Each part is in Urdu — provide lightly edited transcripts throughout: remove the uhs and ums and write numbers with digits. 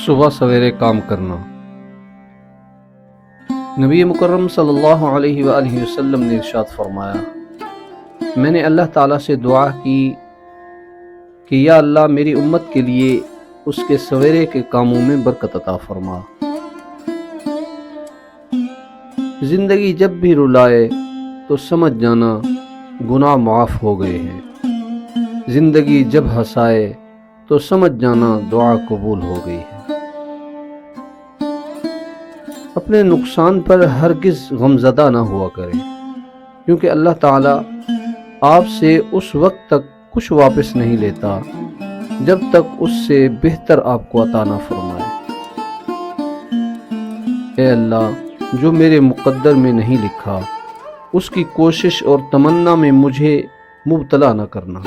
صبح سویرے کام کرنا۔ نبی مکرم صلی اللہ علیہ وآلہ وسلم نے ارشاد فرمایا، میں نے اللہ تعالیٰ سے دعا کی کہ یا اللہ میری امت کے لیے اس کے سویرے کے کاموں میں برکت عطا فرما۔ زندگی جب بھی رلائے تو سمجھ جانا گناہ معاف ہو گئے ہیں، زندگی جب ہنسائے تو سمجھ جانا دعا قبول ہو گئی ہے۔ اپنے نقصان پر ہرگز غمزدہ نہ ہوا کریں، کیونکہ اللہ تعالیٰ آپ سے اس وقت تک کچھ واپس نہیں لیتا جب تک اس سے بہتر آپ کو عطا نہ فرمائے۔ اے اللہ، جو میرے مقدر میں نہیں لکھا اس کی کوشش اور تمنا میں مجھے مبتلا نہ کرنا،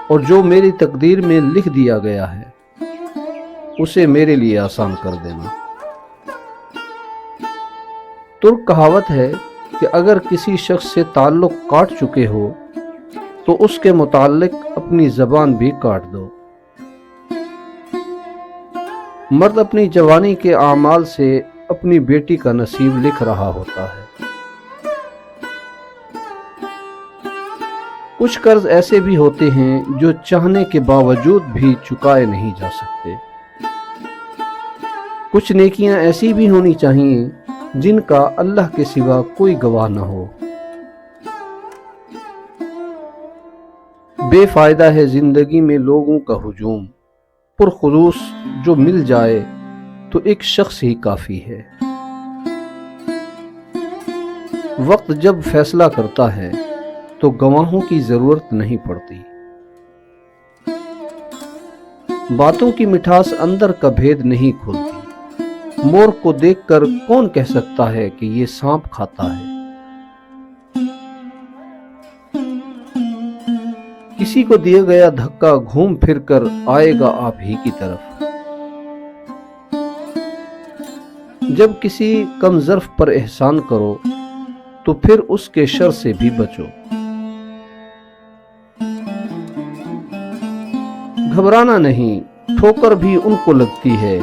اور جو میری تقدیر میں لکھ دیا گیا ہے اسے میرے لیے آسان کر دینا۔ ترک کہاوت ہے کہ اگر کسی شخص سے تعلق کاٹ چکے ہو تو اس کے متعلق اپنی زبان بھی کاٹ دو۔ مرد اپنی جوانی کے اعمال سے اپنی بیٹی کا نصیب لکھ رہا ہوتا ہے۔ کچھ قرض ایسے بھی ہوتے ہیں جو چاہنے کے باوجود بھی چکائے نہیں جا سکتے۔ کچھ نیکیاں ایسی بھی ہونی چاہیے جن کا اللہ کے سوا کوئی گواہ نہ ہو۔ بے فائدہ ہے زندگی میں لوگوں کا ہجوم، پرخلوص جو مل جائے تو ایک شخص ہی کافی ہے۔ وقت جب فیصلہ کرتا ہے تو گواہوں کی ضرورت نہیں پڑتی۔ باتوں کی مٹھاس اندر کا بھید نہیں کھولتی۔ مور کو دیکھ کر کون کہہ سکتا ہے کہ یہ سانپ کھاتا ہے؟ کسی کو دیا گیا دھکا گھوم پھر کر آئے گا آپ ہی کی طرف۔ جب کسی کم ظرف پر احسان کرو تو پھر اس کے شر سے بھی بچو۔ گھبرانا نہیں، ٹھوکر بھی ان کو لگتی ہے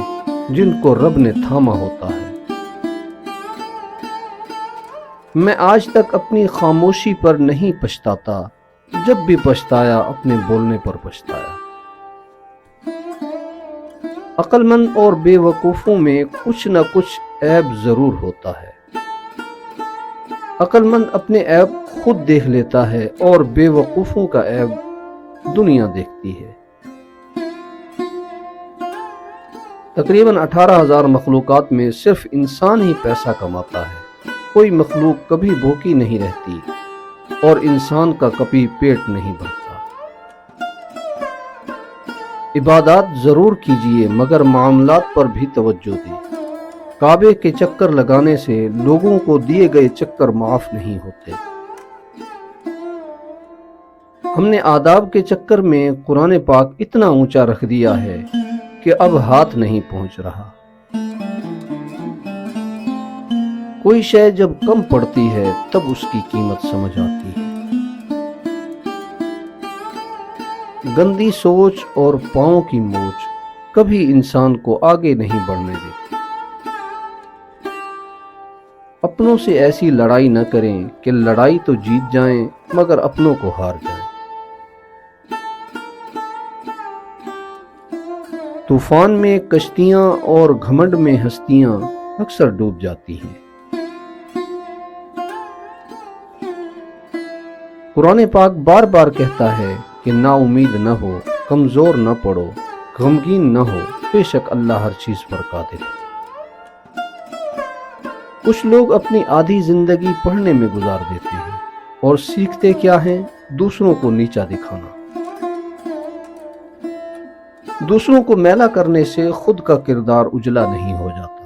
جن کو رب نے تھاما ہوتا ہے۔ میں آج تک اپنی خاموشی پر نہیں پچھتاتا، جب بھی پچھتایا اپنے بولنے پر پچھتایا۔ عقل مند اور بے وقوفوں میں کچھ نہ کچھ عیب ضرور ہوتا ہے۔ عقل مند اپنے عیب خود دیکھ لیتا ہے اور بے وقوفوں کا عیب دنیا دیکھتی ہے۔ تقریباً 18,000 مخلوقات میں صرف انسان ہی پیسہ کماتا ہے۔ کوئی مخلوق کبھی بھوکی نہیں رہتی اور انسان کا کبھی پیٹ نہیں بھرتا۔ عبادات ضرور کیجئے مگر معاملات پر بھی توجہ دیں۔ کعبے کے چکر لگانے سے لوگوں کو دیے گئے چکر معاف نہیں ہوتے۔ ہم نے آداب کے چکر میں قرآن پاک اتنا اونچا رکھ دیا ہے کہ اب ہاتھ نہیں پہنچ رہا۔ کوئی شے جب کم پڑتی ہے تب اس کی قیمت سمجھ آتی ہے۔ گندی سوچ اور پاؤں کی موچ کبھی انسان کو آگے نہیں بڑھنے دیتی۔ اپنوں سے ایسی لڑائی نہ کریں کہ لڑائی تو جیت جائیں مگر اپنوں کو ہار جائیں۔ طوفان میں کشتیاں اور گھمنڈ میں ہستیاں اکثر ڈوب جاتی ہیں۔ قرآن پاک بار بار کہتا ہے کہ نا امید نہ ہو، کمزور نہ پڑو، غمگین نہ ہو، بے شک اللہ ہر چیز پر قادر ہے۔ کچھ لوگ اپنی آدھی زندگی پڑھنے میں گزار دیتے ہیں اور سیکھتے کیا ہیں؟ دوسروں کو نیچا دکھانا۔ دوسروں کو میلا کرنے سے خود کا کردار اجلا نہیں ہو جاتا۔